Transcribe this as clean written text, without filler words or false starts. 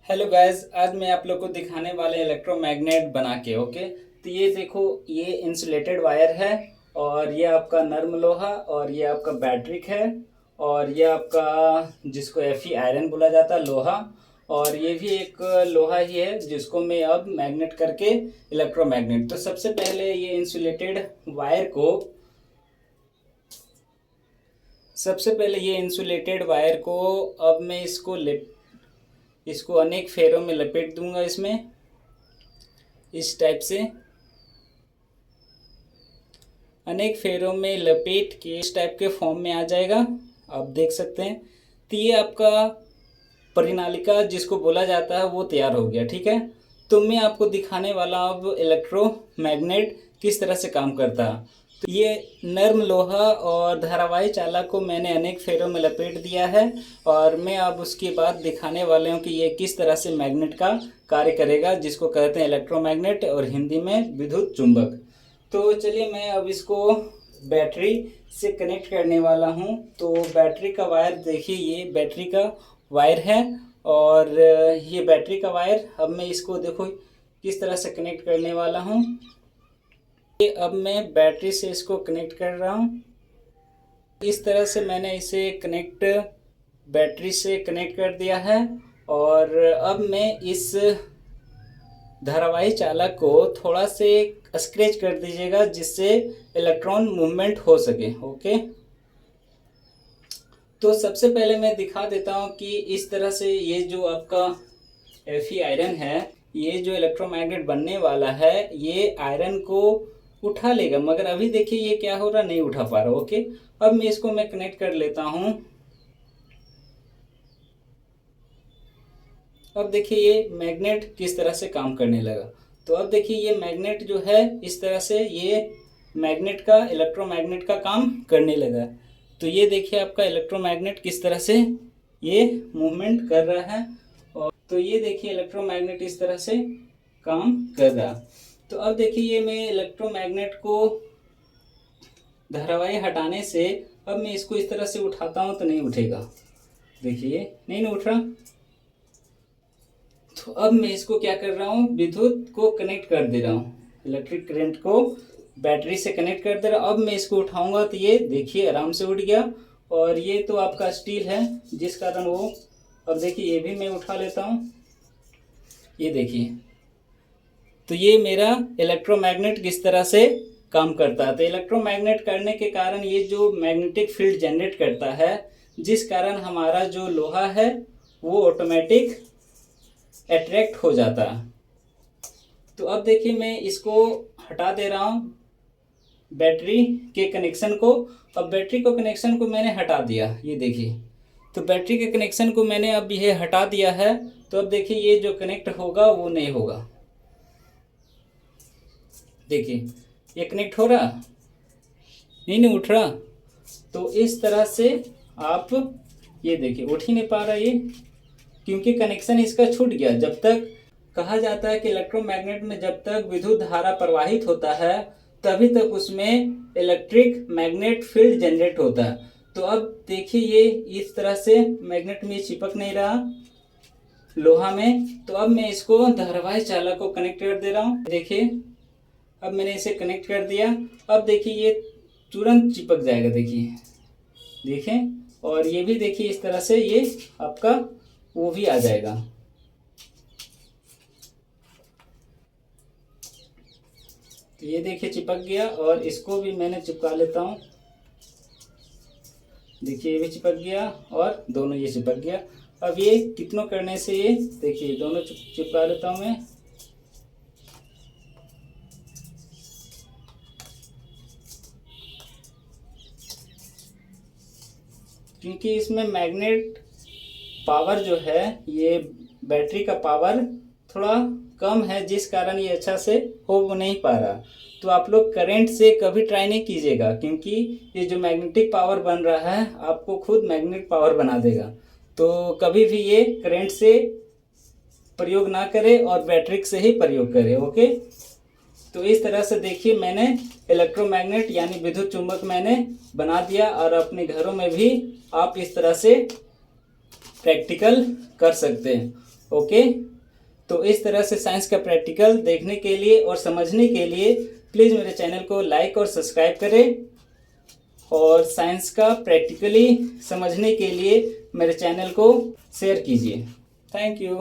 Hello guys, आज मैं आप लोग को दिखाने वाले इलेक्ट्रोमैग्नेट बना के। ओके, तो ये देखो, ये इंसुलेटेड वायर है और ये आपका नर्म लोहा और ये आपका बैटरिक है और ये आपका जिसको एफई आयरन बोला जाता है लोहा, और ये भी एक लोहा ही है जिसको मैं अब मैग्नेट करके इलेक्ट्रोमैग्नेट। तो सबसे पहले ये इंसुलेटेड वायर को सबसे पहले ये इंसुलेटेड वायर को अब मैं इसको अनेक फेरों में लपेट दूंगा। इसमें इस टाइप से अनेक फेरों में लपेट के इस टाइप के फॉर्म में आ जाएगा, आप देख सकते हैं। तो ये आपका परिनालिका जिसको बोला जाता है वो तैयार हो गया। ठीक है, तो मैं आपको दिखाने वाला अब इलेक्ट्रोमैग्नेट किस तरह से काम करता है। तो ये नर्म लोहा और धारावाही चालक को मैंने अनेक फेरों में लपेट दिया है और मैं अब उसके बाद दिखाने वाले हूँ कि ये किस तरह से मैग्नेट का कार्य करेगा, जिसको कहते हैं इलेक्ट्रोमैग्नेट और हिंदी में विद्युत चुंबक। तो चलिए मैं अब इसको बैटरी से कनेक्ट करने वाला हूँ। तो बैटरी का वायर देखिए, ये बैटरी का वायर है और ये बैटरी का वायर अब मैं इसको देखो किस तरह से कनेक्ट करने वाला हूँ। अब मैं बैटरी से इसको कनेक्ट कर रहा हूँ। इस तरह से मैंने इसे बैटरी से कनेक्ट कर दिया है और अब मैं इस धारावाही चालक को थोड़ा से स्क्रैच कर दीजिएगा जिससे इलेक्ट्रॉन मूवमेंट हो सके। ओके, तो सबसे पहले मैं दिखा देता हूँ कि इस तरह से ये जो आपका एफई आयरन है, ये जो इलेक्ट्रोमैग्नेट बनने वाला है, ये आयरन को उठा लेगा, मगर अभी देखिए ये क्या हो रहा, नहीं उठा पा रहा। ओके, अब मैं इसको कनेक्ट कर लेता हूँ। अब देखिए ये मैग्नेट किस तरह से काम करने लगा। तो अब देखिए ये मैग्नेट जो है इस तरह से ये मैग्नेट का इलेक्ट्रोमैग्नेट का काम करने लगा। तो ये देखिए आपका इलेक्ट्रोमैग्नेट किस तरह से ये मूवमेंट कर रहा है और तो ये देखिए इलेक्ट्रोमैग्नेट इस तरह से काम कर रहा। तो अब देखिए ये मैं इलेक्ट्रोमैग्नेट को धारावाही हटाने से अब मैं इसको इस तरह से उठाता हूँ तो नहीं उठेगा, देखिए नहीं उठ रहा। तो अब मैं इसको क्या कर रहा हूँ, विद्युत को कनेक्ट कर दे रहा हूँ, इलेक्ट्रिक करंट को बैटरी से कनेक्ट कर दे रहा हूँ। अब मैं इसको उठाऊंगा तो ये देखिए आराम से उठ गया और ये तो आपका स्टील है जिस कारण वो, अब देखिए ये भी मैं उठा लेता हूँ, ये देखिए। तो ये मेरा इलेक्ट्रोमैग्नेट किस तरह से काम करता है। तो इलेक्ट्रोमैग्नेट करने के कारण ये जो मैग्नेटिक फील्ड जनरेट करता है, जिस कारण हमारा जो लोहा है वो ऑटोमेटिक अट्रैक्ट हो जाता है। तो अब देखिए मैं इसको हटा दे रहा हूँ बैटरी के कनेक्शन को। अब बैटरी को कनेक्शन को मैंने हटा दिया, ये देखिए। तो बैटरी के कनेक्शन को मैंने अब ये हटा दिया है। तो अब देखिए ये जो कनेक्ट होगा वो नहीं होगा, देखिए ये कनेक्ट हो रहा नहीं उठ रहा। तो इस तरह से आप ये देखिए उठ ही नहीं पा रहा ये, क्योंकि कनेक्शन इसका छूट गया। जब तक कहा जाता है कि इलेक्ट्रोमैग्नेट में जब तक विद्युत धारा प्रवाहित होता है तभी तक उसमें इलेक्ट्रिक मैग्नेट फील्ड जनरेट होता है। तो अब देखिए ये इस तरह से मैग्नेट में चिपक नहीं रहा लोहा में। तो अब मैं इसको धारावाही चालक को कनेक्ट कर दे रहा हूँ, देखिए अब मैंने इसे कनेक्ट कर दिया। अब देखिए ये तुरंत चिपक जाएगा, देखें और ये भी देखिए इस तरह से ये आपका वो भी आ जाएगा। तो ये देखिए चिपक गया और इसको भी मैंने चिपका लेता हूँ, देखिए ये भी चिपक गया और दोनों ये चिपक गया। अब ये कितनों करने से ये देखिए दोनों चिपका लेता हूँ मैं। क्योंकि इसमें मैग्नेट पावर जो है, ये बैटरी का पावर थोड़ा कम है जिस कारण ये अच्छा से हो नहीं पा रहा। तो आप लोग करंट से कभी ट्राई नहीं कीजिएगा, क्योंकि ये जो मैग्नेटिक पावर बन रहा है आपको खुद मैग्नेट पावर बना देगा। तो कभी भी ये करंट से प्रयोग ना करें और बैटरी से ही प्रयोग करें। ओके, तो इस तरह से देखिए मैंने इलेक्ट्रोमैग्नेट यानी विद्युत चुंबक मैंने बना दिया और अपने घरों में भी आप इस तरह से प्रैक्टिकल कर सकते हैं। ओके, तो इस तरह से साइंस का प्रैक्टिकल देखने के लिए और समझने के लिए प्लीज़ मेरे चैनल को लाइक और सब्सक्राइब करें, और साइंस का प्रैक्टिकली समझने के लिए मेरे चैनल को शेयर कीजिए। Thank you.